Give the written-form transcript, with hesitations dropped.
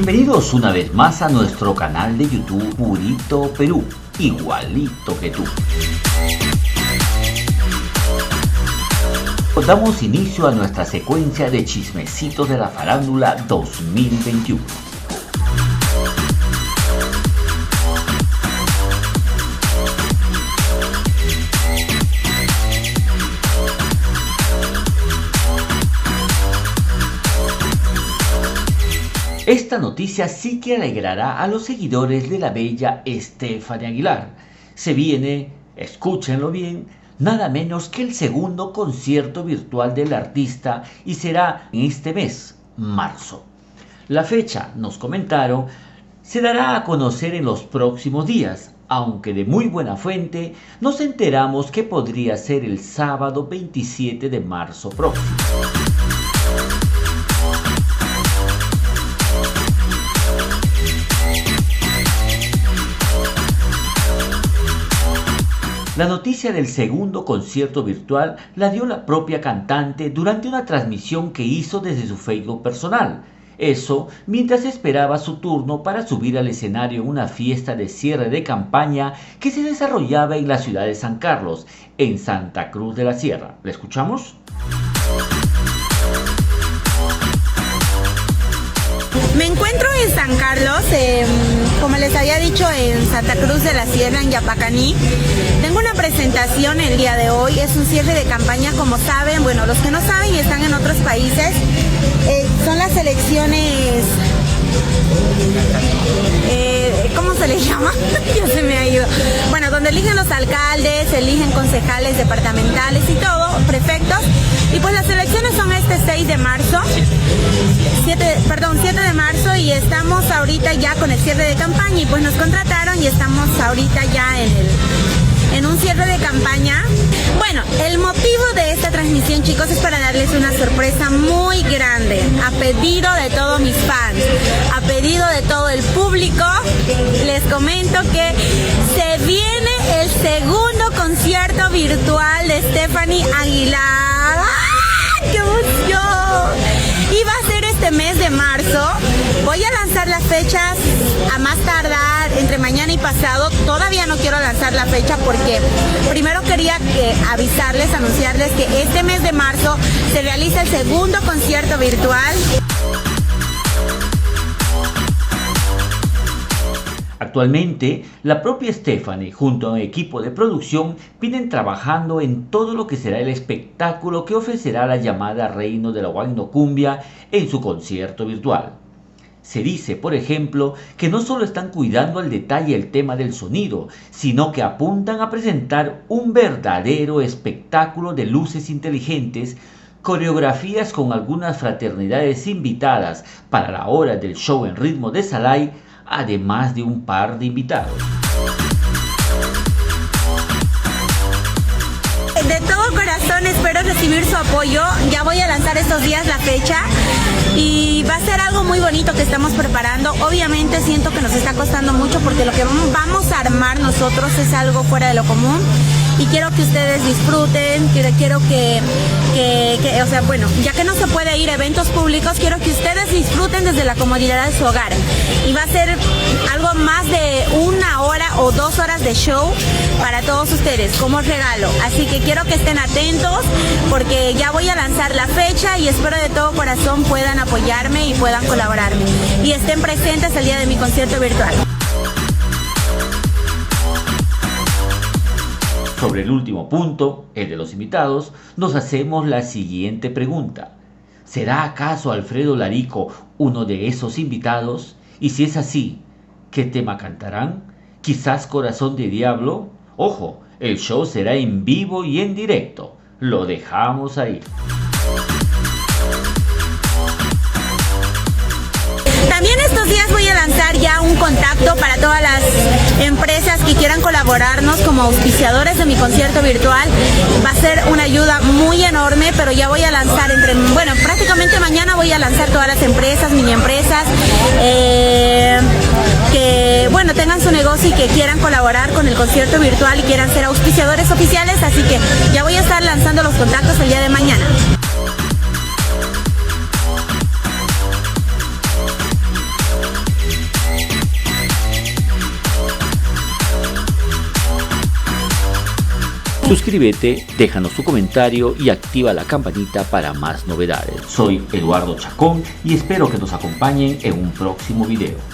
Bienvenidos una vez más a nuestro canal de YouTube Purito Perú, igualito que tú. Damos inicio a nuestra secuencia de chismecitos de la farándula 2021. Esta noticia sí que alegrará a los seguidores de la bella Stephanie Aguilar. Se viene, escúchenlo bien, nada menos que el segundo concierto virtual del artista y será en este mes, marzo. La fecha, nos comentaron, se dará a conocer en los próximos días, aunque de muy buena fuente nos enteramos que podría ser el sábado 27 de marzo próximo. La noticia del segundo concierto virtual la dio la propia cantante durante una transmisión que hizo desde su Facebook personal. Eso mientras esperaba su turno para subir al escenario en una fiesta de cierre de campaña que se desarrollaba en la ciudad de San Carlos, en Santa Cruz de la Sierra. ¿La escuchamos? Me encuentro en San Carlos, como les había dicho, en Santa Cruz de la Sierra, en Yapacaní. Tengo una presentación el día de hoy, es un cierre de campaña, como saben, bueno, los que no saben y están en otros países, son las elecciones, ¿cómo se les llama? Ya se me ha ido. Bueno, donde eligen los alcaldes, eligen concejales departamentales y todo, prefectos. Y pues las elecciones son este 6 de marzo, 7 de marzo, y estamos ahorita ya con el cierre de campaña y pues nos contrataron y estamos ahorita ya en un cierre de campaña. Bueno, el motivo de esta transmisión, chicos, es para darles una sorpresa muy grande, a pedido de todos mis fans, a pedido de todo el público. Les comento que se viene el segundo concierto virtual de Stephanie Aguilar. ¡Ah! ¡Qué emoción! Y va a ser este mes de marzo. Voy a lanzar las fechas a más tardar entre mañana y pasado. Todavía no quiero lanzar la fecha porque primero quería avisarles, anunciarles que este mes de marzo se realiza el segundo concierto virtual. Actualmente, la propia Stephanie junto a un equipo de producción vienen trabajando en todo lo que será el espectáculo que ofrecerá la llamada Reino de la Huayno Cumbia en su concierto virtual. Se dice, por ejemplo, que no solo están cuidando al detalle el tema del sonido, sino que apuntan a presentar un verdadero espectáculo de luces inteligentes, coreografías con algunas fraternidades invitadas para la hora del show en ritmo de Salai, además de un par de invitados. De todo corazón espero recibir su apoyo. Ya voy a lanzar estos días la fecha y va a ser algo muy bonito que estamos preparando. Obviamente siento que nos está costando mucho porque lo que vamos a armar nosotros es algo fuera de lo común. Y quiero que ustedes disfruten, quiero que, o sea, bueno, ya que no se puede ir a eventos públicos, quiero que ustedes disfruten desde la comodidad de su hogar. Y va a ser algo más de 1 hora o 2 horas de show para todos ustedes como regalo. Así que quiero que estén atentos porque ya voy a lanzar la fecha y espero de todo corazón puedan apoyarme y puedan colaborarme. Y estén presentes el día de mi concierto virtual. Sobre el último punto, el de los invitados, nos hacemos la siguiente pregunta. ¿Será acaso Alfredo Larico uno de esos invitados? Y si es así, ¿qué tema cantarán? ¿Quizás Corazón de Diablo? Ojo, el show será en vivo y en directo. Lo dejamos ahí. También estos días voy a lanzar ya un contacto para todas las empresas que quieran colaborarnos como auspiciadores de mi concierto virtual. Va a ser una ayuda muy enorme, pero ya voy a lanzar prácticamente mañana voy a lanzar todas las empresas, mini empresas, que tengan su negocio y que quieran colaborar con el concierto virtual y quieran ser auspiciadores oficiales, así que ya voy a estar lanzando los contactos el día de mañana. Suscríbete, déjanos tu comentario y activa la campanita para más novedades. Soy Eduardo Chacón y espero que nos acompañen en un próximo video.